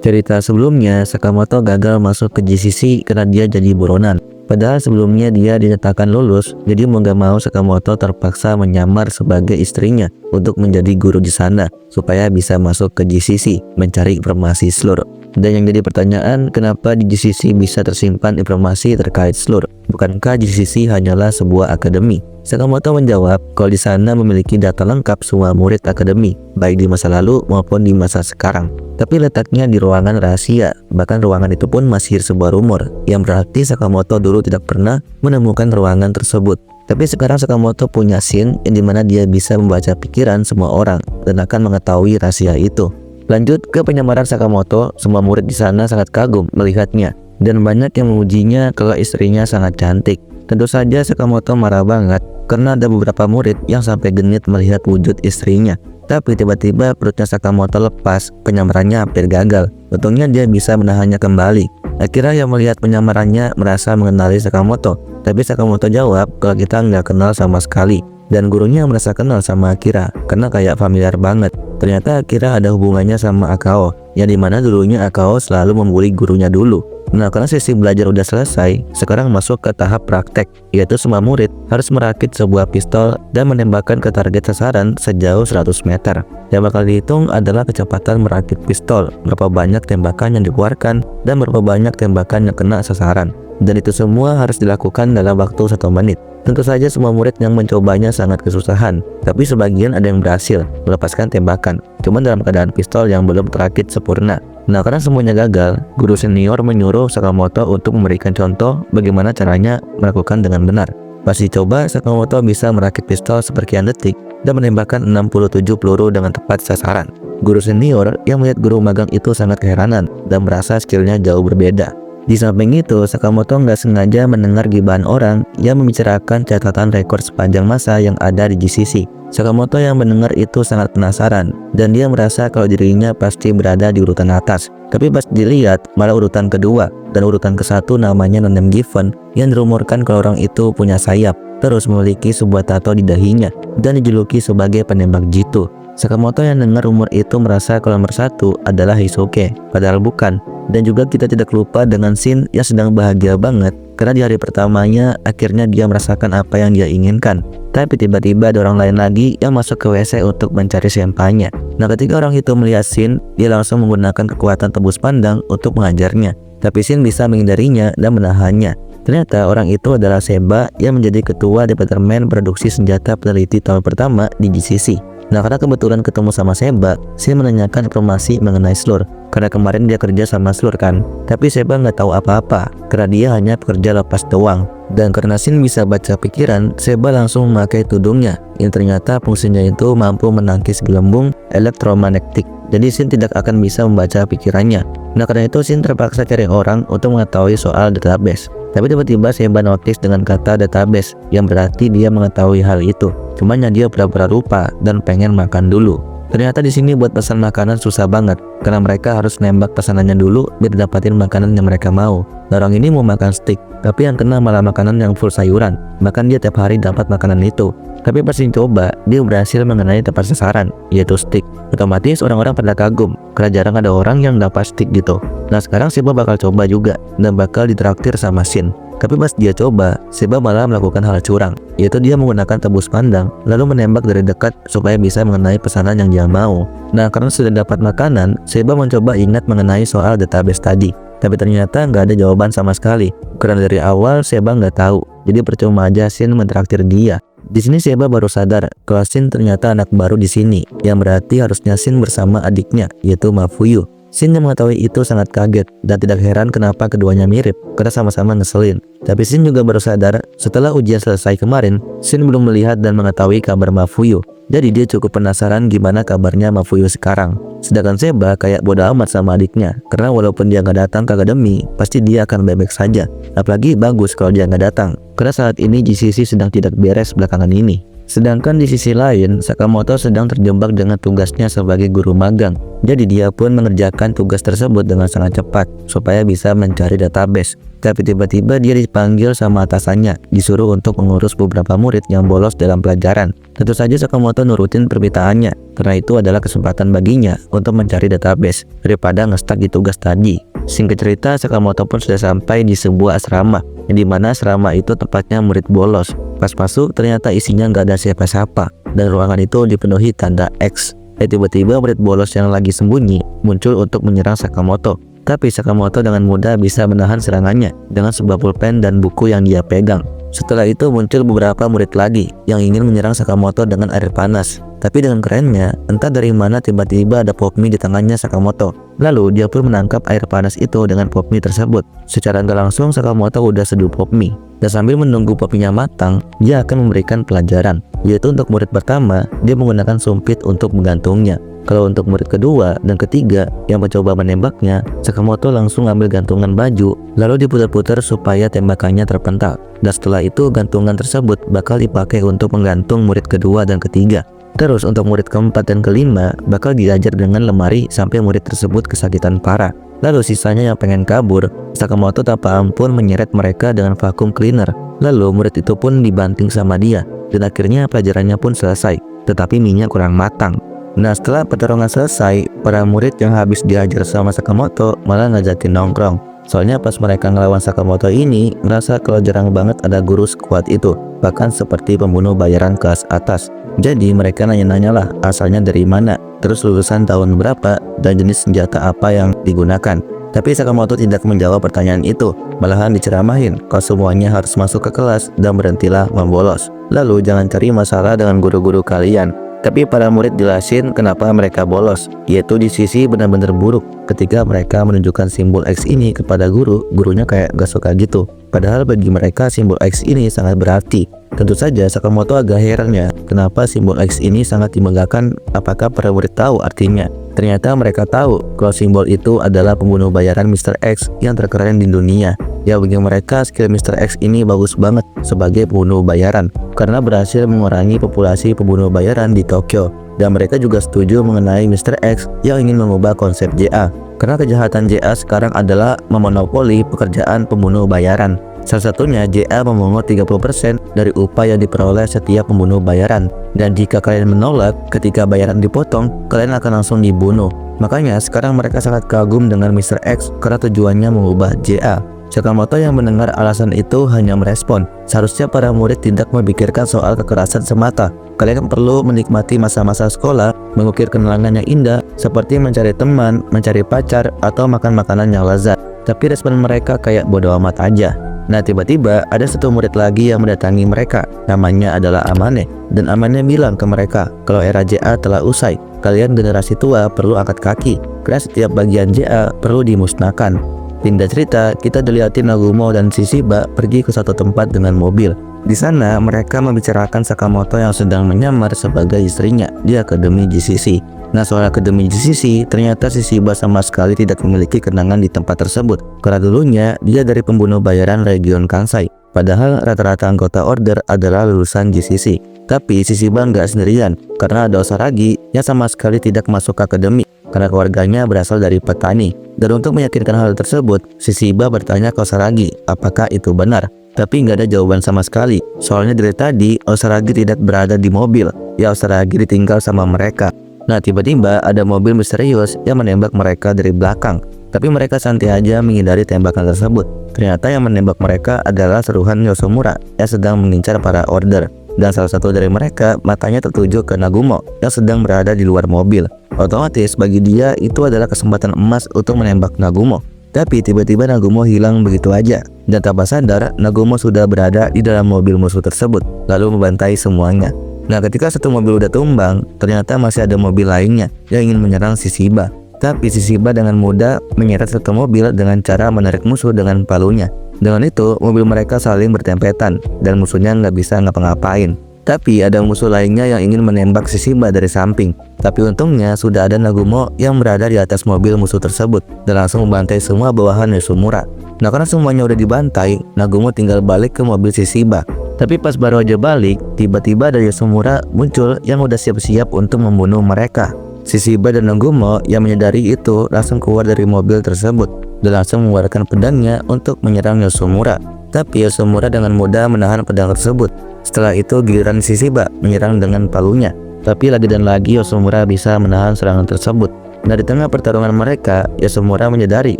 Cerita sebelumnya, Sakamoto gagal masuk ke GCC karena dia jadi buronan. Padahal sebelumnya dia dinyatakan lulus, jadi mau gak mau Sakamoto terpaksa menyamar sebagai istrinya untuk menjadi guru di sana supaya bisa masuk ke GCC mencari informasi Slur. Dan yang jadi pertanyaan, kenapa di GCC bisa tersimpan informasi terkait Slur? Bukankah GCC hanyalah sebuah akademi? Sakamoto menjawab kalau di sana memiliki data lengkap semua murid akademi, baik di masa lalu maupun di masa sekarang. Tapi letaknya di ruangan rahasia, bahkan ruangan itu pun masih sebuah rumor, yang berarti Sakamoto dulu tidak pernah menemukan ruangan tersebut. Tapi sekarang Sakamoto punya scene yang dimana dia bisa membaca pikiran semua orang dan akan mengetahui rahasia itu. Lanjut ke penyamaran Sakamoto, semua murid di sana sangat kagum melihatnya, dan banyak yang memujinya kalau istrinya sangat cantik. Tentu saja Sakamoto marah banget karena ada beberapa murid yang sampai genit melihat wujud istrinya. Tapi tiba-tiba perutnya Sakamoto lepas, penyamarannya hampir gagal. Untungnya dia bisa menahannya kembali. Akhirnya yang melihat penyamarannya merasa mengenali Sakamoto. Tapi Sakamoto jawab kalau kita nggak kenal sama sekali. Dan gurunya merasa kenal sama Akira karena kayak familiar banget. Ternyata Akira ada hubungannya sama Akao, yang dimana dulunya Akao selalu membuli gurunya dulu. Nah, karena sesi belajar udah selesai, sekarang masuk ke tahap praktek, yaitu semua murid harus merakit sebuah pistol dan menembakkan ke target sasaran sejauh 100 meter. Yang bakal dihitung adalah kecepatan merakit pistol, berapa banyak tembakan yang dikeluarkan, dan berapa banyak tembakan yang kena sasaran. Dan itu semua harus dilakukan dalam waktu 1 menit. Tentu saja semua murid yang mencobanya sangat kesusahan, tapi sebagian ada yang berhasil melepaskan tembakan, cuman dalam keadaan pistol yang belum terakit sempurna. Nah, karena semuanya gagal, guru senior menyuruh Sakamoto untuk memberikan contoh bagaimana caranya melakukan dengan benar. Pas dicoba, Sakamoto bisa merakit pistol sepersekian detik dan menembakkan 67 peluru dengan tepat sasaran. Guru senior yang melihat guru magang itu sangat keheranan dan merasa skillnya jauh berbeda. Di samping itu, Sakamoto nggak sengaja mendengar gibahan orang yang membicarakan catatan rekor sepanjang masa yang ada di GCC. Sakamoto yang mendengar itu sangat penasaran, dan dia merasa kalau dirinya pasti berada di urutan atas. Tapi pas dilihat, malah urutan kedua, dan urutan ke-1 namanya No Name Given, yang dirumorkan kalau orang itu punya sayap, terus memiliki sebuah tato di dahinya, dan dijuluki sebagai penembak jitu. Sakamoto yang dengar rumor itu merasa kalau nomor 1 adalah Hisoke, padahal bukan. Dan juga kita tidak lupa dengan Shin yang sedang bahagia banget karena di hari pertamanya akhirnya dia merasakan apa yang dia inginkan. Tapi tiba-tiba ada orang lain lagi yang masuk ke WC untuk mencari senpainya. Nah, ketika orang itu melihat Shin, dia langsung menggunakan kekuatan tembus pandang untuk mengajarnya. Tapi Shin bisa menghindarinya dan menahannya. Ternyata orang itu adalah Seba yang menjadi ketua Departemen Produksi Senjata Peneliti tahun pertama di GCC. Nah, karena kebetulan ketemu sama Seba, Shin menanyakan informasi mengenai Slur. Karena kemarin dia kerja sama Slur kan. Tapi Seba nggak tahu apa-apa, karena dia hanya pekerja lepas doang. Dan karena Shin bisa baca pikiran, Seba langsung memakai tudungnya, yang ternyata fungsinya itu mampu menangkis gelembung elektromagnetik. Jadi Shin tidak akan bisa membaca pikirannya. Nah, karena itu Shin terpaksa cari orang untuk mengetahui soal database. Tapi tiba-tiba Seba notice dengan kata database, yang berarti dia mengetahui hal itu. Cuman dia pura-pura lupa dan pengen makan dulu. Ternyata di sini buat pesan makanan susah banget, karena mereka harus nembak pesanannya dulu biar dapatin makanan yang mereka mau. Orang ini mau makan steak, tapi yang kena malah makanan yang full sayuran. Bahkan dia tiap hari dapat makanan itu. Tapi pas dicoba, dia berhasil mengenai tepat sasaran, yaitu steak. Otomatis orang-orang pada kagum, karena jarang ada orang yang dapat steak gitu. Nah, sekarang Seba bakal coba juga, dan bakal ditraktir sama Shin. Tapi pas dia coba, Seba malah melakukan hal curang, yaitu dia menggunakan tembus pandang, lalu menembak dari dekat supaya bisa mengenai pesanan yang dia mau. Nah, karena sudah dapat makanan, Seba mencoba ingat mengenai soal database tadi. Tapi ternyata nggak ada jawaban sama sekali, karena dari awal Seba nggak tahu. Jadi percuma aja Shin mentraktir dia. Di sini Seba baru sadar kalau Shin ternyata anak baru di sini, yang berarti harusnya Shin bersama adiknya, yaitu Mafuyu. Shin yang mengetahui itu sangat kaget dan tidak heran kenapa keduanya mirip, karena sama-sama ngeselin. Tapi Shin juga baru sadar setelah ujian selesai kemarin, Shin belum melihat dan mengetahui kabar Mafuyu. Jadi dia cukup penasaran gimana kabarnya Mafuyu sekarang. Sedangkan Seba kayak bodo amat sama adiknya, karena walaupun dia nggak datang ke akademi, pasti dia akan baik-baik saja. Apalagi bagus kalau dia nggak datang, karena saat ini GCC sedang tidak beres belakangan ini. Sedangkan di sisi lain, Sakamoto sedang terjebak dengan tugasnya sebagai guru magang. Jadi dia pun mengerjakan tugas tersebut dengan sangat cepat supaya bisa mencari database. Tapi tiba-tiba dia dipanggil sama atasannya, disuruh untuk mengurus beberapa murid yang bolos dalam pelajaran. Tentu saja Sakamoto nurutin permintaannya, karena itu adalah kesempatan baginya untuk mencari database daripada ngestak di tugas tadi. Singkat cerita, Sakamoto pun sudah sampai di sebuah asrama, yang dimana asrama itu tempatnya murid bolos. Pas masuk, ternyata isinya nggak ada siapa-siapa, dan ruangan itu dipenuhi tanda X. Tiba-tiba murid bolos yang lagi sembunyi muncul untuk menyerang Sakamoto. Tapi Sakamoto dengan mudah bisa menahan serangannya dengan sebuah pulpen dan buku yang dia pegang. Setelah itu muncul beberapa murid lagi yang ingin menyerang Sakamoto dengan air panas. Tapi dengan kerennya, entah dari mana tiba-tiba ada pop mie di tangannya Sakamoto. Lalu dia pun menangkap air panas itu dengan pop mie tersebut. Secara nggak langsung Sakamoto udah seduh pop mie. Dan sambil menunggu pop mie-nya matang, dia akan memberikan pelajaran. Yaitu untuk murid pertama, dia menggunakan sumpit untuk menggantungnya. Kalau untuk murid kedua dan ketiga yang mencoba menembaknya, Sakamoto langsung ambil gantungan baju, lalu diputar-putar supaya tembakannya terpental. Dan setelah itu gantungan tersebut bakal dipakai untuk menggantung murid kedua dan ketiga. Terus untuk murid keempat dan kelima bakal diajar dengan lemari sampai murid tersebut kesakitan parah. Lalu sisanya yang pengen kabur, Sakamoto tanpa ampun menyeret mereka dengan vacuum cleaner. Lalu murid itu pun dibanting sama dia, dan akhirnya pelajarannya pun selesai, tetapi mie-nya kurang matang. Nah, setelah pertarungan selesai, para murid yang habis diajar sama Sakamoto malah ngajakin nongkrong. Soalnya pas mereka ngelawan Sakamoto ini, ngerasa kalau jarang banget ada guru sekuat itu, bahkan seperti pembunuh bayaran kelas atas. Jadi mereka nanya-nanya lah asalnya dari mana, terus lulusan tahun berapa, dan jenis senjata apa yang digunakan. Tapi Sakamoto tidak menjawab pertanyaan itu, malahan diceramahin kalau semuanya harus masuk ke kelas dan berhentilah membolos. Lalu jangan cari masalah dengan guru-guru kalian. Tapi para murid jelasin kenapa mereka bolos, yaitu di sisi benar-benar buruk. Ketika mereka menunjukkan simbol X ini kepada guru, gurunya kayak gak suka gitu. Padahal bagi mereka simbol X ini sangat berarti. Tentu saja Sakamoto agak heran ya, kenapa simbol X ini sangat dibanggakan, apakah para murid tahu artinya? Ternyata mereka tahu kalau simbol itu adalah pembunuh bayaran Mr. X yang terkeren di dunia. Ya bagi mereka skill Mr. X ini bagus banget sebagai pembunuh bayaran karena berhasil mengurangi populasi pembunuh bayaran di Tokyo. Dan mereka juga setuju mengenai Mr. X yang ingin mengubah konsep JA. Karena kejahatan JA sekarang adalah memonopoli pekerjaan pembunuh bayaran. Salah satunya JA memungut 30% dari upah yang diperoleh setiap pembunuh bayaran. Dan jika kalian menolak ketika bayaran dipotong, kalian akan langsung dibunuh. Makanya sekarang mereka sangat kagum dengan Mr. X karena tujuannya mengubah JA. Sakamoto yang mendengar alasan itu hanya merespon, seharusnya para murid tidak memikirkan soal kekerasan semata. Kalian perlu menikmati masa-masa sekolah, mengukir kenangan yang indah, seperti mencari teman, mencari pacar, atau makan makanan yang lezat. Tapi respon mereka kayak bodo amat aja. Nah tiba-tiba ada satu murid lagi yang mendatangi mereka, namanya adalah Amane. Dan Amane bilang ke mereka kalau era JA telah usai, kalian generasi tua perlu angkat kaki, karena setiap bagian JA perlu dimusnahkan. Pindah cerita, kita dilihatin Nagumo dan Shishiba pergi ke satu tempat dengan mobil. Di sana mereka membicarakan Sakamoto yang sedang menyamar sebagai istrinya di Akademi GCC. Nah soal Akademi GCC, ternyata Shishiba sama sekali tidak memiliki kenangan di tempat tersebut. Karena dulunya dia dari pembunuh bayaran region Kansai. Padahal rata-rata anggota order adalah lulusan GCC. Tapi Shishiba nggak sendirian, karena ada Osaragi yang sama sekali tidak masuk ke akademi karena keluarganya berasal dari petani. Dan untuk meyakinkan hal tersebut, Shishiba bertanya ke Osaragi apakah itu benar. Tapi nggak ada jawaban sama sekali. Soalnya dari tadi Osaragi tidak berada di mobil. Ya Osaragi ditinggal sama mereka. Nah tiba-tiba ada mobil misterius yang menembak mereka dari belakang. Tapi mereka santai aja menghindari tembakan tersebut. Ternyata yang menembak mereka adalah seruhan Yoshimura yang sedang mengincar para order. Dan salah satu dari mereka matanya tertuju ke Nagumo yang sedang berada di luar mobil. Otomatis bagi dia itu adalah kesempatan emas untuk menembak Nagumo. Tapi tiba-tiba Nagumo hilang begitu aja. Dan tanpa sadar Nagumo sudah berada di dalam mobil musuh tersebut, lalu membantai semuanya. Nah ketika satu mobil udah tumbang, ternyata masih ada mobil lainnya yang ingin menyerang Shishiba. Tapi Shishiba dengan mudah menyeret satu mobil dengan cara menarik musuh dengan palunya. Dengan itu, mobil mereka saling bertempetan dan musuhnya nggak bisa ngapa-ngapain. Tapi ada musuh lainnya yang ingin menembak Shishiba dari samping. Tapi untungnya sudah ada Nagumo yang berada di atas mobil musuh tersebut dan langsung membantai semua bawahan Yoshimura. Nah karena semuanya udah dibantai, Nagumo tinggal balik ke mobil Shishiba. Tapi pas baru aja balik, tiba-tiba dari Yoshimura muncul yang udah siap-siap untuk membunuh mereka. Si Shiba dan Nagumo yang menyadari itu langsung keluar dari mobil tersebut dan langsung mengeluarkan pedangnya untuk menyerang Yoshimura. Tapi Yoshimura dengan mudah menahan pedang tersebut. Setelah itu giliran si Shiba menyerang dengan palunya. Tapi lagi dan lagi Yoshimura bisa menahan serangan tersebut. Nah, di tengah pertarungan mereka, Yoshimura menyadari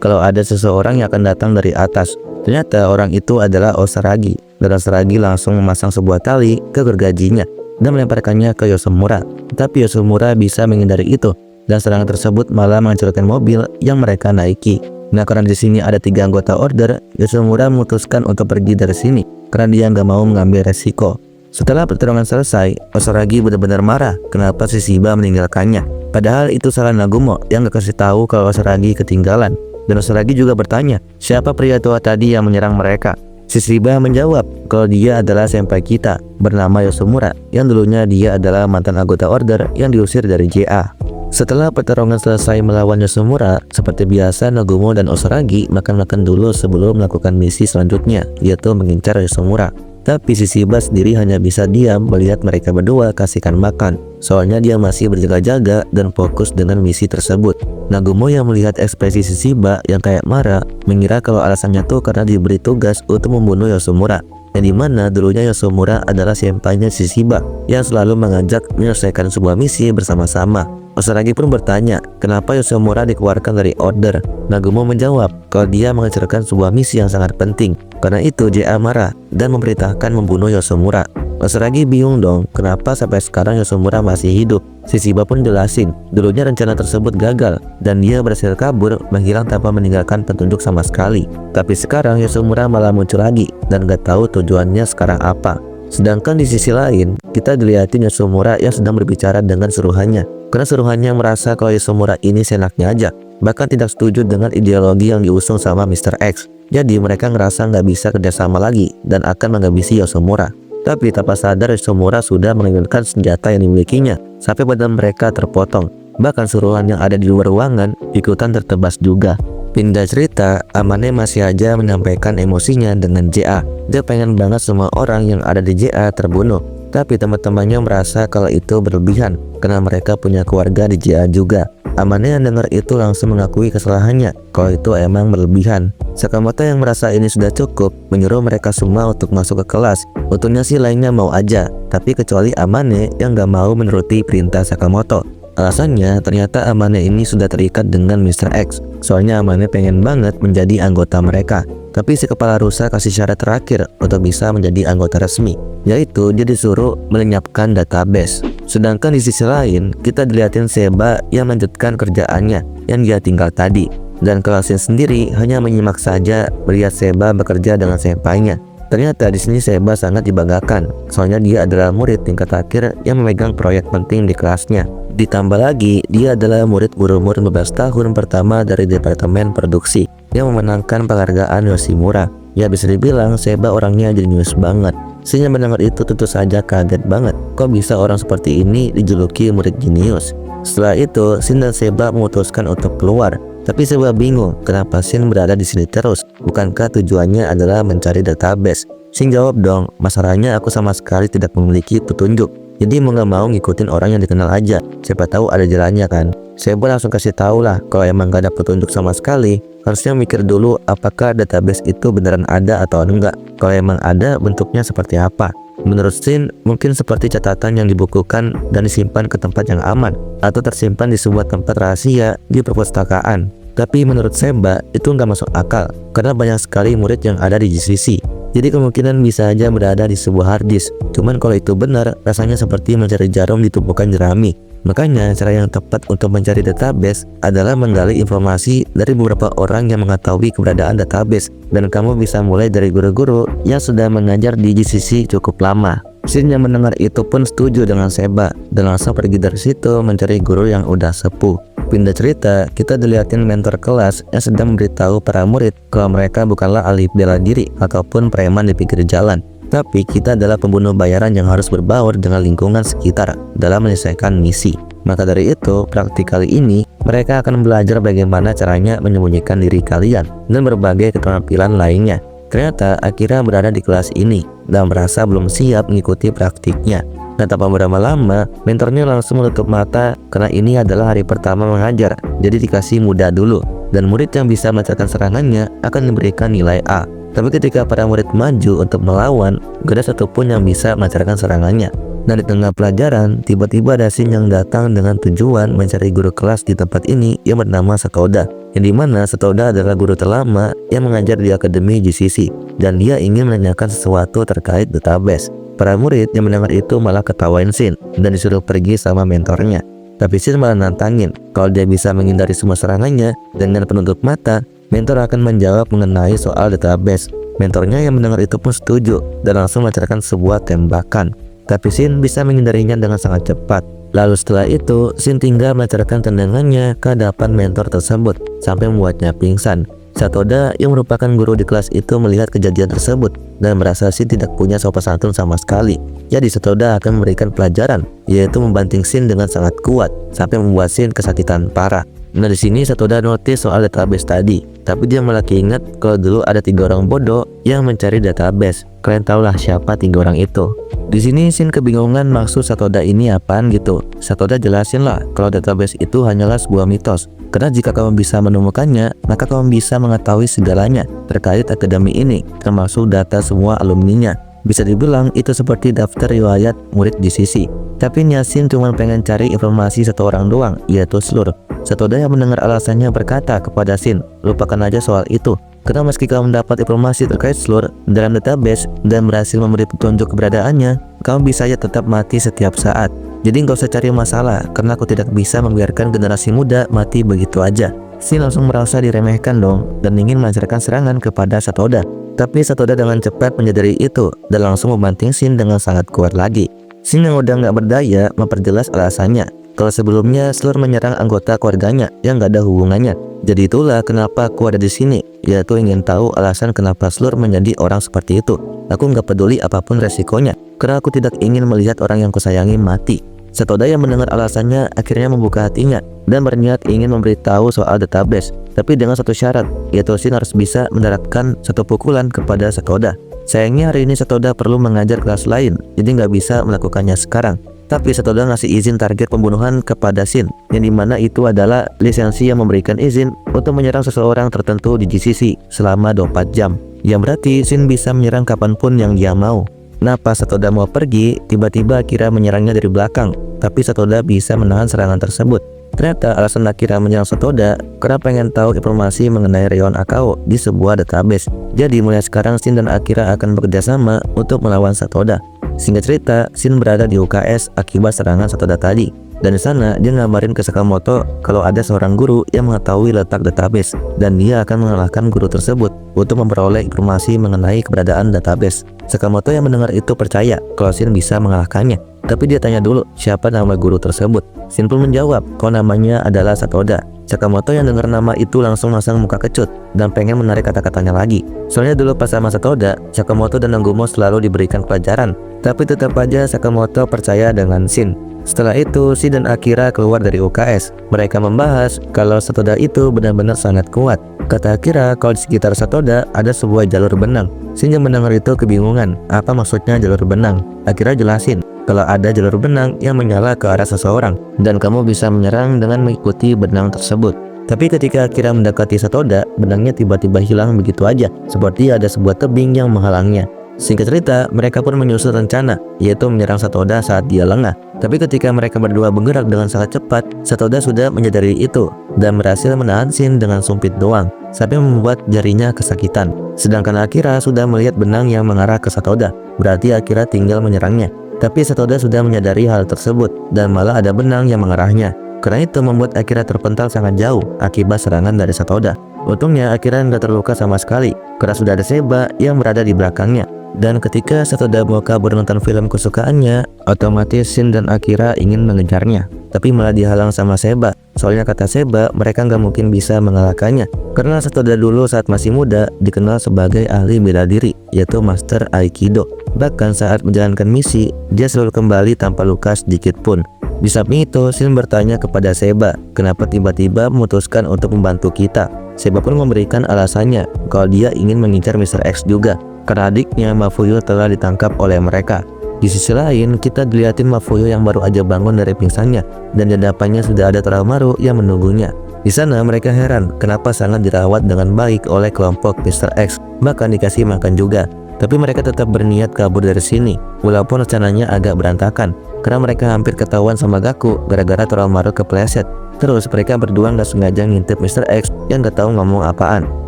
kalau ada seseorang yang akan datang dari atas. Ternyata orang itu adalah Osaragi. Dan Osaragi langsung memasang sebuah tali ke gergajinya dan melemparkannya ke Yoshimura. Tapi Yoshimura bisa menghindari itu dan serangan tersebut malah menghancurkan mobil yang mereka naiki. Nah, karena di sini ada 3 anggota order, Yoshimura memutuskan untuk pergi dari sini karena dia nggak mau mengambil resiko. Setelah pertarungan selesai, Osaragi benar-benar marah kenapa si Shiba meninggalkannya. Padahal itu salah Nagumo yang gak kasih tahu kalau Osaragi ketinggalan. Dan Osaragi juga bertanya, siapa pria tua tadi yang menyerang mereka? Si Shiba menjawab kalau dia adalah senpai kita bernama Yoshimura, yang dulunya dia adalah mantan anggota order yang diusir dari JA. Setelah pertarungan selesai melawan Yoshimura, seperti biasa Nagumo dan Osaragi makan-makan dulu sebelum melakukan misi selanjutnya, yaitu mengincar Yoshimura. Tapi si Shiba sendiri hanya bisa diam melihat mereka berdua kasihkan makan. Soalnya dia masih berjaga-jaga dan fokus dengan misi tersebut. Nagumo yang melihat ekspresi si Shiba yang kayak marah, mengira kalau alasannya tuh karena diberi tugas untuk membunuh Yoshimura. Yang dimana dulunya Yoshimura adalah senpainya si Shiba yang selalu mengajak menyelesaikan sebuah misi bersama-sama. Osaragi pun bertanya, kenapa Yoshimura dikeluarkan dari order? Nagumo menjawab kalau dia menghancurkan sebuah misi yang sangat penting. Karena itu JA marah dan memerintahkan membunuh Yoshimura. Osaragi bingung dong, kenapa sampai sekarang Yoshimura masih hidup. Si Shiba pun jelasin, dulunya rencana tersebut gagal dan dia berhasil kabur menghilang tanpa meninggalkan petunjuk sama sekali. Tapi sekarang Yoshimura malah muncul lagi dan gak tahu tujuannya sekarang apa. Sedangkan di sisi lain, kita dilihatin Yoshimura yang sedang berbicara dengan suruhannya. Karena suruhannya merasa kalau Yoshimura ini senaknya aja, bahkan tidak setuju dengan ideologi yang diusung sama Mr. X. Jadi mereka ngerasa nggak bisa kerjasama lagi dan akan menghabisi Yoshimura. Tapi tanpa sadar Yoshimura sudah mengambilkan senjata yang dimilikinya sampai badan mereka terpotong. Bahkan suruhan yang ada di luar ruangan ikutan tertebas juga. Pindah cerita, Amane masih aja menyampaikan emosinya dengan JA. Dia pengen banget semua orang yang ada di JA terbunuh. Tapi teman-temannya merasa kalau itu berlebihan karena mereka punya keluarga di JA juga. Amane yang dengar itu langsung mengakui kesalahannya kalau itu emang berlebihan. Sakamoto yang merasa ini sudah cukup menyuruh mereka semua untuk masuk ke kelas. Untungnya sih lainnya mau aja, tapi kecuali Amane yang gak mau menuruti perintah Sakamoto. Alasannya ternyata Amane ini sudah terikat dengan Mr. X. Soalnya Amane pengen banget menjadi anggota mereka. Tapi si kepala rusa kasih syarat terakhir untuk bisa menjadi anggota resmi, yaitu dia disuruh melenyapkan database. Sedangkan di sisi lain, kita dilihatin Seba yang melanjutkan kerjaannya yang dia tinggal tadi. Dan Klasen sendiri hanya menyimak saja melihat Seba bekerja dengan senpainya. Ternyata di sini Seba sangat dibanggakan, soalnya dia adalah murid tingkat akhir yang memegang proyek penting di kelasnya. Ditambah lagi, dia adalah murid berumur 15 tahun pertama dari departemen produksi yang memenangkan penghargaan Yoshimura. Ya bisa dibilang Seba orangnya jenius banget. Sehingga mendengar itu tentu saja kaget banget, kok bisa orang seperti ini dijuluki murid jenius. Setelah itu, Shin dan Seba memutuskan untuk keluar. Tapi Seba bingung kenapa Shin berada di sini terus. Bukankah tujuannya adalah mencari database? Shin jawab dong, masalahnya aku sama sekali tidak memiliki petunjuk. Jadi mau gak mau ngikutin orang yang dikenal aja. Siapa tahu ada jalannya kan. Seba langsung kasih tahu lah kalau emang gak ada petunjuk sama sekali, harusnya mikir dulu apakah database itu beneran ada atau enggak. Kalau emang ada, bentuknya seperti apa. Menurut Shin, mungkin seperti catatan yang dibukukan dan disimpan ke tempat yang aman, atau tersimpan di sebuah tempat rahasia di perpustakaan. Tapi menurut Seba, itu nggak masuk akal, karena banyak sekali murid yang ada di GCC. Jadi kemungkinan bisa aja berada di sebuah harddisk. Cuman kalau itu benar, rasanya seperti mencari jarum di tumpukan jerami. Makanya cara yang tepat untuk mencari database adalah menggali informasi dari beberapa orang yang mengetahui keberadaan database. Dan kamu bisa mulai dari guru-guru yang sudah mengajar di GCC cukup lama. Shin yang mendengar itu pun setuju dengan Seba dan langsung pergi dari situ mencari guru yang udah sepuh. Pindah cerita, kita dilihatin mentor kelas yang sedang memberitahu para murid kalau mereka bukanlah ahli bela diri ataupun preman di pinggir jalan. Tapi kita adalah pembunuh bayaran yang harus berbaur dengan lingkungan sekitar dalam menyelesaikan misi. Maka dari itu, praktik kali ini mereka akan belajar bagaimana caranya menyembunyikan diri kalian dan berbagai keterampilan lainnya. Ternyata Akira berada di kelas ini dan merasa belum siap mengikuti praktiknya. Nah, tanpa berlama-lama, mentornya langsung menutup mata karena ini adalah hari pertama mengajar, jadi dikasih mudah dulu. Dan murid yang bisa melancarkan serangannya akan diberikan nilai A. Tapi ketika para murid maju untuk melawan, gak ada satupun yang bisa melancarkan serangannya. Nah, di tengah pelajaran, tiba-tiba ada Shin yang datang dengan tujuan mencari guru kelas di tempat ini yang bernama Satoda. Yang dimana Satoda adalah guru terlama yang mengajar di Akademi GCC. Dan dia ingin menanyakan sesuatu terkait database. Para murid yang mendengar itu malah ketawain Shin dan disuruh pergi sama mentornya. Tapi Shin malah nantangin kalau dia bisa menghindari semua serangannya dengan penutup mata, mentor akan menjawab mengenai soal database. Mentornya yang mendengar itu pun setuju dan langsung melancarkan sebuah tembakan. Tapi Shin bisa menghindarinya dengan sangat cepat. Lalu setelah itu, Shin tinggal melancarkan tendangannya ke hadapan mentor tersebut sampai membuatnya pingsan. Satoda yang merupakan guru di kelas itu melihat kejadian tersebut dan merasa Shin tidak punya sopan santun sama sekali. Jadi Satoda akan memberikan pelajaran, yaitu membanting Shin dengan sangat kuat sampai membuat Shin kesakitan parah. Nah, di sini Satoda notice soal database tadi, tapi dia malah keinget kalau dulu ada 3 orang bodoh yang mencari database. Kalian tahulah siapa 3 orang itu. Di sini Shin kebingungan maksud Satoda ini apaan gitu. Satoda jelasin lah kalau database itu hanyalah sebuah mitos. Karena jika kamu bisa menemukannya, maka kamu bisa mengetahui segalanya terkait akademi ini, termasuk data semua alumninya. Bisa dibilang itu seperti daftar riwayat murid GCC. Tapi Shin cuma pengen cari informasi satu orang doang, yaitu Slur. Satoda yang mendengar alasannya berkata kepada Shin, lupakan aja soal itu. Karena meski kamu mendapat informasi terkait Slur dalam database dan berhasil memberi petunjuk keberadaannya, kamu bisa aja tetap mati setiap saat. Jadi nggak usah cari masalah, karena aku tidak bisa membiarkan generasi muda mati begitu aja. Shin langsung merasa diremehkan dong dan ingin melancarkan serangan kepada Satoda. Tapi Satoda dengan cepat menyadari itu dan langsung membanting Shin dengan sangat kuat lagi. Shin yang udah nggak berdaya memperjelas alasannya kalau sebelumnya Slur menyerang anggota keluarganya yang nggak ada hubungannya. Jadi itulah kenapa aku ada di sini, yaitu ingin tahu alasan kenapa Slur menjadi orang seperti itu. Aku nggak peduli apapun resikonya, karena aku tidak ingin melihat orang yang kusayangi mati. Satoda yang mendengar alasannya akhirnya membuka hatinya dan berniat ingin memberitahu soal database, tapi dengan satu syarat, yaitu Shin harus bisa mendaratkan satu pukulan kepada Satoda. Sayangnya hari ini Satoda perlu mengajar kelas lain, jadi nggak bisa melakukannya sekarang. Tapi Satoda ngasih izin target pembunuhan kepada Shin, yang dimana itu adalah lisensi yang memberikan izin untuk menyerang seseorang tertentu di GCC selama 24 jam. Yang berarti Shin bisa menyerang kapanpun yang dia mau. Nah, pas Satoda mau pergi, tiba-tiba Akira menyerangnya dari belakang, tapi Satoda bisa menahan serangan tersebut. Ternyata alasan Akira menyerang Satoda karena pengen tahu informasi mengenai Reon Akao di sebuah database. Jadi mulai sekarang Shin dan Akira akan bekerja sama untuk melawan Satoda. Singkat cerita, Shin berada di UKS akibat serangan Satoda tadi. Dan di sana dia ngabarin ke Sakamoto kalau ada seorang guru yang mengetahui letak database dan dia akan mengalahkan guru tersebut untuk memperoleh informasi mengenai keberadaan database. Sakamoto yang mendengar itu percaya kalau Shin bisa mengalahkannya. Tapi dia tanya dulu siapa nama guru tersebut. Shin pun menjawab kalau namanya adalah Satoda. Sakamoto yang dengar nama itu langsung masang muka kecut dan pengen menarik kata-katanya lagi. Soalnya dulu pas sama Satoda, Sakamoto dan Nagumo selalu diberikan pelajaran. Tapi tetap aja Sakamoto percaya dengan Shin. Setelah itu, Shin dan Akira keluar dari UKS. Mereka membahas kalau Satoda itu benar-benar sangat kuat. Kata Akira kalau di sekitar Satoda ada sebuah jalur benang. Shin yang mendengar itu kebingungan, apa maksudnya jalur benang? Akira jelasin kalau ada jalur benang yang menyala ke arah seseorang dan kamu bisa menyerang dengan mengikuti benang tersebut. Tapi ketika Akira mendekati Satoda, benangnya tiba-tiba hilang begitu aja, seperti ada sebuah tebing yang menghalangnya. Singkat cerita, mereka pun menyusun rencana, yaitu menyerang Satoda saat dia lengah. Tapi ketika mereka berdua bergerak dengan sangat cepat, Satoda sudah menyadari itu dan berhasil menahan Shin dengan sumpit doang, sampai membuat jarinya kesakitan. Sedangkan Akira sudah melihat benang yang mengarah ke Satoda, berarti Akira tinggal menyerangnya. Tapi Satoda sudah menyadari hal tersebut dan malah ada benang yang mengarahnya. Karena itu membuat Akira terpental sangat jauh akibat serangan dari Satoda. Untungnya Akira nggak terluka sama sekali, karena sudah ada Seba yang berada di belakangnya. Dan ketika Satoda mau kabur nonton film kesukaannya, otomatis Shin dan Akira ingin mengejarnya. Tapi malah dihalang sama Seba. Soalnya kata Seba, mereka nggak mungkin bisa mengalahkannya. Karena Satoda dulu saat masih muda dikenal sebagai ahli bela diri, yaitu Master Aikido. Bahkan saat menjalankan misi, dia selalu kembali tanpa luka sedikit pun. Di samping itu, Shin bertanya kepada Seba, kenapa tiba-tiba memutuskan untuk membantu kita. Seba pun memberikan alasannya kalau dia ingin mengincar Mr. X juga, karena adiknya Mafuyu telah ditangkap oleh mereka. Di sisi lain, kita dilihatin Mafuyu yang baru aja bangun dari pingsannya dan di hadapannya sudah ada Toramaru yang menunggunya. Di sana mereka heran kenapa sangat dirawat dengan baik oleh kelompok Mr. X, bahkan dikasih makan juga. Tapi mereka tetap berniat kabur dari sini, walaupun rencananya agak berantakan, karena mereka hampir ketahuan sama Gaku gara-gara Toramaru kepleset. Terus mereka berdua nggak sengaja ngintip Mr. X yang nggak tahu ngomong apaan.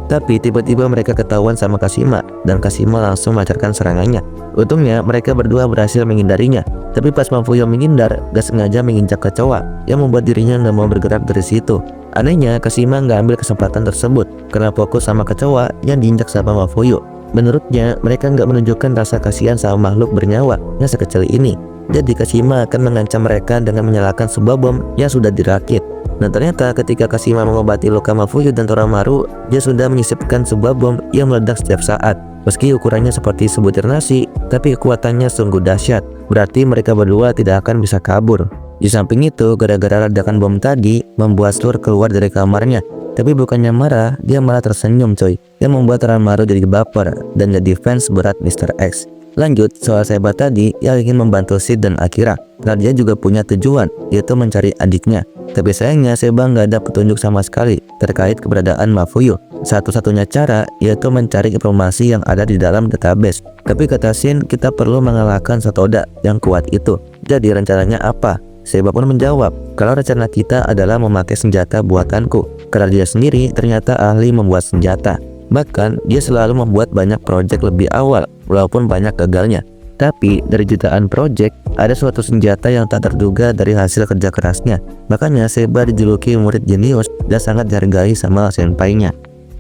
Tapi tiba-tiba mereka ketahuan sama Kashima, dan Kashima langsung melancarkan serangannya. Untungnya mereka berdua berhasil menghindarinya. Tapi pas Mafuyu menghindar, gak sengaja menginjak kecoa yang membuat dirinya nggak mau bergerak dari situ. Anehnya, Kashima nggak ambil kesempatan tersebut karena fokus sama kecoa yang diinjak sama Mafuyu. Menurutnya, mereka nggak menunjukkan rasa kasihan sama makhluk bernyawa yang sekecil ini. Jadi Kashima akan mengancam mereka dengan menyalakan sebuah bom yang sudah dirakit. Dan ternyata ketika Kashima mengobati luka Mafuyu dan Toramaru, dia sudah menyisipkan sebuah bom yang meledak setiap saat. Meski ukurannya seperti sebutir nasi, tapi kekuatannya sungguh dahsyat. Berarti mereka berdua tidak akan bisa kabur. Di samping itu, gara-gara ledakan bom tadi, membuat Slur keluar dari kamarnya. Tapi bukannya marah, dia malah tersenyum coy, yang membuat Toramaru jadi baper dan jadi fans berat Mr. X. Lanjut, soal Seba tadi yang ingin membantu Sid dan Akira, karena dia juga punya tujuan, yaitu mencari adiknya. Tapi sayangnya Seba nggak ada petunjuk sama sekali terkait keberadaan Mafuyu. Satu-satunya cara yaitu mencari informasi yang ada di dalam database. Tapi kata Shin, kita perlu mengalahkan Satoda yang kuat itu. Jadi rencananya apa? Seba pun menjawab, kalau rencana kita adalah memakai senjata buatanku, karena dia sendiri ternyata ahli membuat senjata. Bahkan dia selalu membuat banyak proyek lebih awal, walaupun banyak gagalnya. Tapi dari jutaan proyek, ada suatu senjata yang tak terduga dari hasil kerja kerasnya. Makanya Seba dijuluki murid jenius dan sangat dihargai sama senpainya.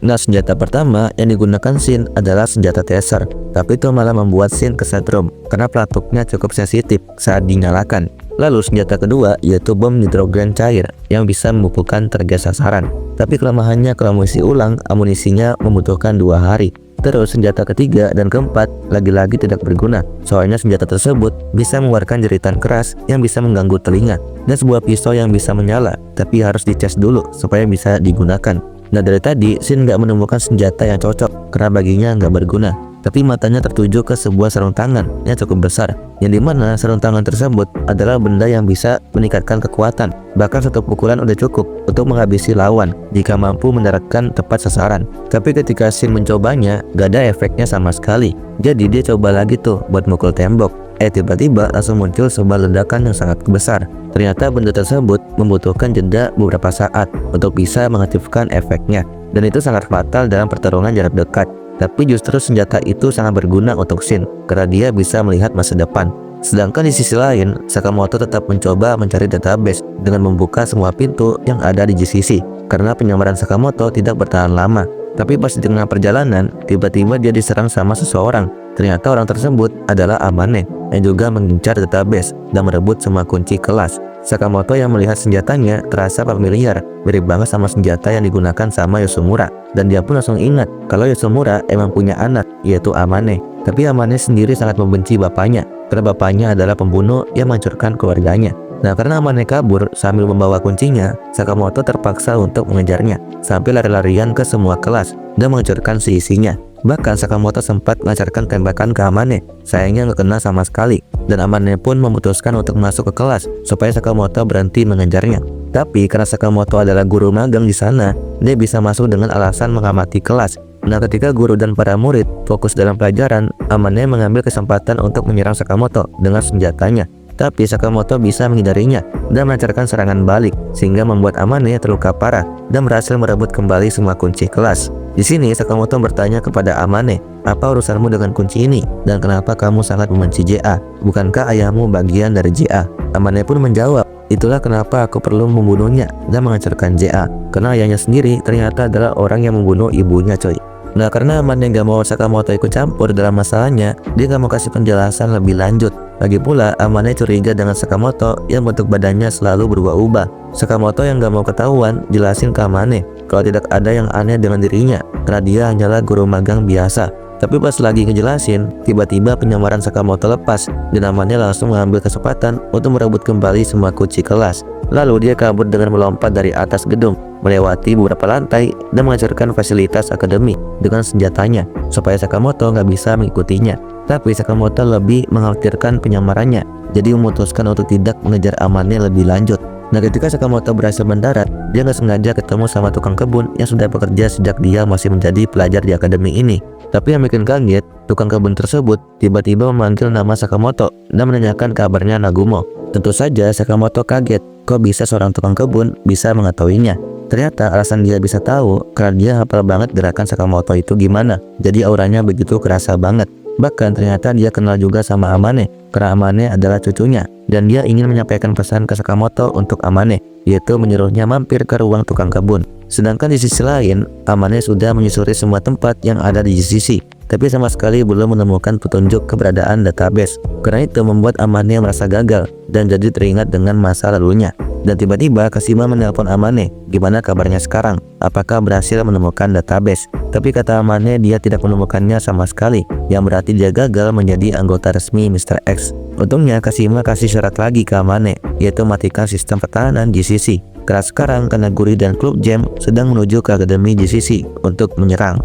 Nah, senjata pertama yang digunakan Shin adalah senjata taser, tapi itu malah membuat Shin kesetrum karena pelatuknya cukup sensitif saat dinyalakan. Lalu senjata kedua yaitu bom hidrogen cair yang bisa memupukkan target sasaran. Tapi kelemahannya kalau mengisi ulang, amunisinya membutuhkan 2 hari. Terus senjata ketiga dan keempat lagi-lagi tidak berguna. Soalnya senjata tersebut bisa mengeluarkan jeritan keras yang bisa mengganggu telinga, dan sebuah pisau yang bisa menyala, tapi harus dicas dulu supaya bisa digunakan. Nah, dari tadi Shin nggak menemukan senjata yang cocok karena baginya nggak berguna. Tapi matanya tertuju ke sebuah sarung tangan yang cukup besar, yang dimana sarung tangan tersebut adalah benda yang bisa meningkatkan kekuatan. Bahkan satu pukulan udah cukup untuk menghabisi lawan jika mampu mendaratkan tepat sasaran. Tapi ketika Shin mencobanya, gak ada efeknya sama sekali. Jadi dia coba lagi tuh buat mukul tembok. Tiba-tiba langsung muncul sebuah ledakan yang sangat besar. Ternyata benda tersebut membutuhkan jeda beberapa saat untuk bisa mengaktifkan efeknya, dan itu sangat fatal dalam pertarungan jarak dekat. Tapi justru senjata itu sangat berguna untuk Shin karena dia bisa melihat masa depan. Sedangkan di sisi lain, Sakamoto tetap mencoba mencari database dengan membuka semua pintu yang ada di GCC karena penyamaran Sakamoto tidak bertahan lama. Tapi pas di tengah perjalanan, tiba-tiba dia diserang sama seseorang. Ternyata orang tersebut adalah Amane yang juga mengincar database dan merebut semua kunci kelas. Sakamoto yang melihat senjatanya terasa familiar, mirip banget sama senjata yang digunakan sama Yoshimura. Dan dia pun langsung ingat kalau Yoshimura emang punya anak, yaitu Amane. Tapi Amane sendiri sangat membenci bapaknya, karena bapaknya adalah pembunuh yang menghancurkan keluarganya. Nah, karena Amane kabur sambil membawa kuncinya, Sakamoto terpaksa untuk mengejarnya, sampai lari-larian ke semua kelas dan menghancurkan seisinya. Bahkan Sakamoto sempat melancarkan tembakan ke Amane, sayangnya nggak kena sama sekali. Dan Amane pun memutuskan untuk masuk ke kelas supaya Sakamoto berhenti mengejarnya. Tapi karena Sakamoto adalah guru magang di sana, dia bisa masuk dengan alasan mengamati kelas. Nah, ketika guru dan para murid fokus dalam pelajaran, Amane mengambil kesempatan untuk menyerang Sakamoto dengan senjatanya. Tapi Sakamoto bisa menghindarinya dan melancarkan serangan balik, sehingga membuat Amane terluka parah dan berhasil merebut kembali semua kunci kelas. Di sini Sakamoto bertanya kepada Amane, apa urusanmu dengan kunci ini? Dan kenapa kamu sangat membenci JA? Bukankah ayahmu bagian dari JA? Amane pun menjawab, itulah kenapa aku perlu membunuhnya dan menghancurkan JA. Karena ayahnya sendiri ternyata adalah orang yang membunuh ibunya coy. Nah, karena Amane gak mau Sakamoto ikut campur dalam masalahnya, dia gak mau kasih penjelasan lebih lanjut. Lagi pula, Amane curiga dengan Sakamoto yang bentuk badannya selalu berubah-ubah. Sakamoto yang gak mau ketahuan jelasin ke Amane kalau tidak ada yang aneh dengan dirinya, karena dia hanyalah guru magang biasa. Tapi pas lagi ngejelasin, tiba-tiba penyamaran Sakamoto lepas dan Amane langsung mengambil kesempatan untuk merebut kembali semua kunci kelas. Lalu dia kabur dengan melompat dari atas gedung, melewati beberapa lantai dan menghancurkan fasilitas akademi dengan senjatanya supaya Sakamoto nggak bisa mengikutinya. Tapi Sakamoto lebih mengkhawatirkan penyamarannya, jadi memutuskan untuk tidak mengejar Amane lebih lanjut. Nah, ketika Sakamoto berhasil mendarat, dia nggak sengaja ketemu sama tukang kebun yang sudah bekerja sejak dia masih menjadi pelajar di akademi ini. Tapi yang bikin kaget, tukang kebun tersebut tiba-tiba memanggil nama Sakamoto dan menanyakan kabarnya Nagumo. Tentu saja Sakamoto kaget, kok bisa seorang tukang kebun bisa mengetahuinya. Ternyata alasan dia bisa tahu karena dia hafal banget gerakan Sakamoto itu gimana, jadi auranya begitu kerasa banget. Bahkan ternyata dia kenal juga sama Amane, karena Amane adalah cucunya, dan dia ingin menyampaikan pesan ke Sakamoto untuk Amane, yaitu menyuruhnya mampir ke ruang tukang kebun. Sedangkan di sisi lain, Amane sudah menyusuri semua tempat yang ada di GCC, tapi sama sekali belum menemukan petunjuk keberadaan database. Karena itu membuat Amane merasa gagal dan jadi teringat dengan masa lalunya. Dan tiba-tiba Kashima menelpon Amane, gimana kabarnya sekarang? Apakah berhasil menemukan database? Tapi kata Amane dia tidak menemukannya sama sekali, yang berarti dia gagal menjadi anggota resmi Mr. X. Untungnya Kashima kasih syarat lagi ke Amane, yaitu matikan sistem pertahanan GCC. Karena sekarang Kanaguri dan klub Gem sedang menuju ke akademi GCC untuk menyerang.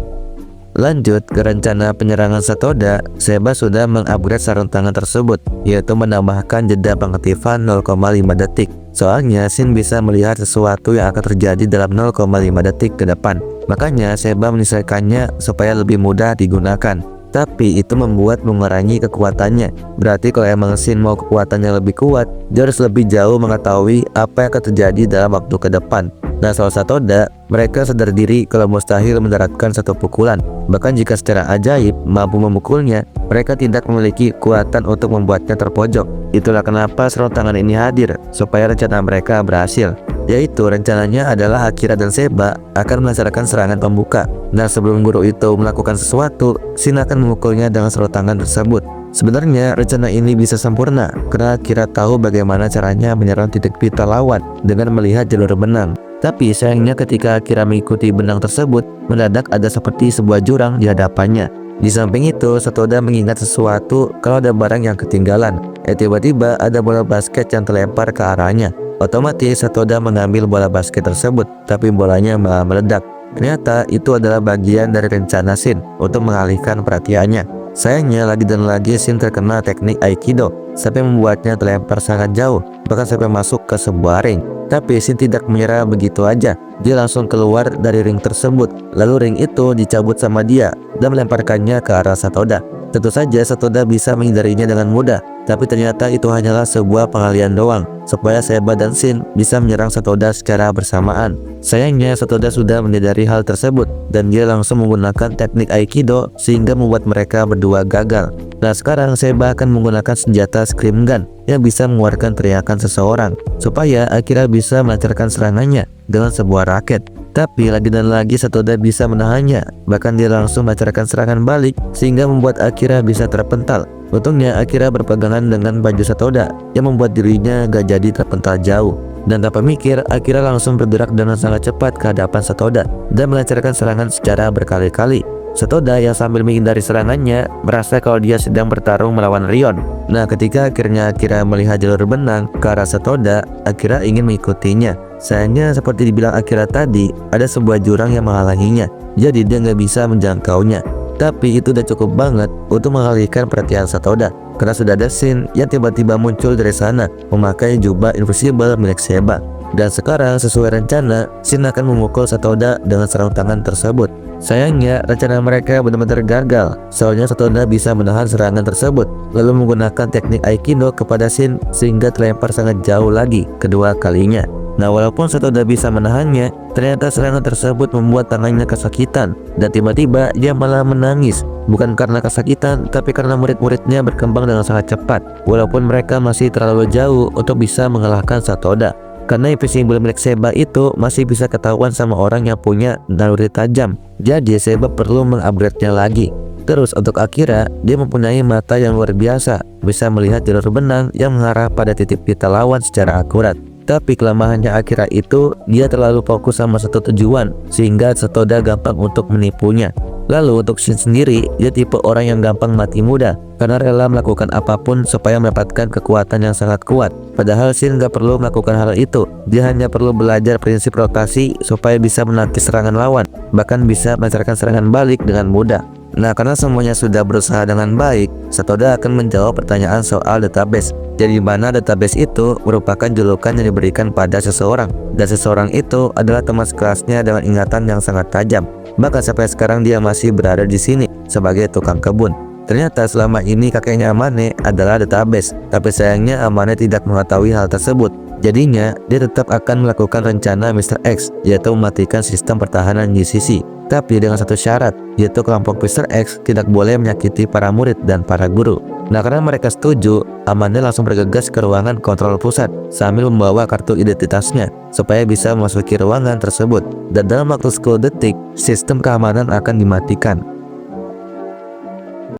Lanjut ke rencana penyerangan Satoda, Seba sudah mengupgrade sarung tangan tersebut, yaitu menambahkan jeda pengaktifan 0,5 detik. Soalnya Shin bisa melihat sesuatu yang akan terjadi dalam 0,5 detik ke depan. Makanya Seba menyesuaikannya supaya lebih mudah digunakan. Tapi itu membuat mengurangi kekuatannya. Berarti kalau emang Shin mau kekuatannya lebih kuat, dia harus lebih jauh mengetahui apa yang akan terjadi dalam waktu ke depan. Nah, soal Satoda, mereka sadar diri kalau mustahil mendaratkan satu pukulan. Bahkan jika secara ajaib mampu memukulnya, mereka tidak memiliki kekuatan untuk membuatnya terpojok. Itulah kenapa sarung tangan ini hadir, supaya rencana mereka berhasil. Yaitu rencananya adalah Akira dan Seba akan melancarkan serangan pembuka. Nah, sebelum guru itu melakukan sesuatu, Shin akan memukulnya dengan sarung tangan tersebut. Sebenarnya rencana ini bisa sempurna karena Akira tahu bagaimana caranya menyerang titik vital lawan dengan melihat jalur benang. Tapi sayangnya ketika Akira mengikuti benang tersebut, mendadak ada seperti sebuah jurang di hadapannya. Di samping itu, Satoda mengingat sesuatu kalau ada barang yang ketinggalan. Tiba-tiba ada bola basket yang terlempar ke arahnya. Otomatis Satoda mengambil bola basket tersebut, tapi bolanya malah meledak. Ternyata itu adalah bagian dari rencana Shin untuk mengalihkan perhatiannya. Sayangnya lagi dan lagi Shin terkena teknik Aikido sampai membuatnya terlempar sangat jauh, bahkan sampai masuk ke sebuah ring. Tapi Shin tidak menyerah begitu aja. Dia langsung keluar dari ring tersebut. Lalu ring itu dicabut sama dia dan melemparkannya ke arah Satoda. Tentu saja Satoda bisa menghindarinya dengan mudah, tapi ternyata itu hanyalah sebuah pengalian doang supaya Seba dan Shin bisa menyerang Satoda secara bersamaan. Sayangnya Satoda sudah menyadari hal tersebut dan dia langsung menggunakan teknik Aikido sehingga membuat mereka berdua gagal. Nah, sekarang Seba akan menggunakan senjata Scream Gun yang bisa mengeluarkan teriakan seseorang supaya Akira bisa melancarkan serangannya dengan sebuah raket. Tapi lagi dan lagi Satoda bisa menahannya, bahkan dia langsung melancarkan serangan balik sehingga membuat Akira bisa terpental. Untungnya Akira berpegangan dengan baju Satoda yang membuat dirinya gak jadi terpental jauh. Dan tanpa mikir, Akira langsung bergerak dengan sangat cepat ke hadapan Satoda dan melancarkan serangan secara berkali-kali. Satoda yang sambil menghindari serangannya merasa kalau dia sedang bertarung melawan Rion. Nah, ketika akhirnya Akira melihat jalur benang ke arah Satoda, Akira ingin mengikutinya. Sayangnya seperti dibilang Akira tadi, ada sebuah jurang yang menghalanginya, jadi dia nggak bisa menjangkaunya. Tapi itu udah cukup banget untuk mengalihkan perhatian Satoda, karena sudah ada Shin yang tiba-tiba muncul dari sana memakai jubah invisible milik Seba. Dan sekarang sesuai rencana, Shin akan memukul Satoda dengan sarung tangan tersebut. Sayangnya rencana mereka benar-benar gagal, soalnya Satoda bisa menahan serangan tersebut lalu menggunakan teknik Aikido kepada Shin sehingga terlempar sangat jauh lagi kedua kalinya. Nah, walaupun Satoda bisa menahannya, ternyata serangan tersebut membuat tangannya kesakitan dan tiba-tiba dia malah menangis. Bukan karena kesakitan, tapi karena murid-muridnya berkembang dengan sangat cepat walaupun mereka masih terlalu jauh untuk bisa mengalahkan Satoda. Karena invisible milik Seba itu masih bisa ketahuan sama orang yang punya naluri tajam, jadi Seba perlu mengupgrade-nya lagi. Terus untuk Akira, dia mempunyai mata yang luar biasa, bisa melihat jalur benang yang mengarah pada titik vital lawan secara akurat. Tapi kelemahannya Akira itu, dia terlalu fokus sama satu tujuan sehingga Satoda gampang untuk menipunya. Lalu untuk Shin sendiri, dia tipe orang yang gampang mati muda karena rela melakukan apapun supaya mendapatkan kekuatan yang sangat kuat. Padahal Shin gak perlu melakukan hal itu, dia hanya perlu belajar prinsip rotasi supaya bisa menangkis serangan lawan, bahkan bisa melancarkan serangan balik dengan mudah. Nah, karena semuanya sudah berusaha dengan baik, Satoda akan menjawab pertanyaan soal database. Jadi mana database itu merupakan julukan yang diberikan pada seseorang, dan seseorang itu adalah teman sekelasnya dengan ingatan yang sangat tajam. Bahkan sampai sekarang dia masih berada di sini sebagai tukang kebun. Ternyata selama ini kakeknya Amane adalah database, tapi sayangnya Amane tidak mengetahui hal tersebut. Jadinya, dia tetap akan melakukan rencana Mr. X, yaitu mematikan sistem pertahanan GCC. Tapi dengan satu syarat, yaitu kelompok Mr. X tidak boleh menyakiti para murid dan para guru. Nah, karena mereka setuju, Amane langsung bergegas ke ruangan kontrol pusat sambil membawa kartu identitasnya supaya bisa memasuki ruangan tersebut. Dan dalam waktu 10 detik, sistem keamanan akan dimatikan.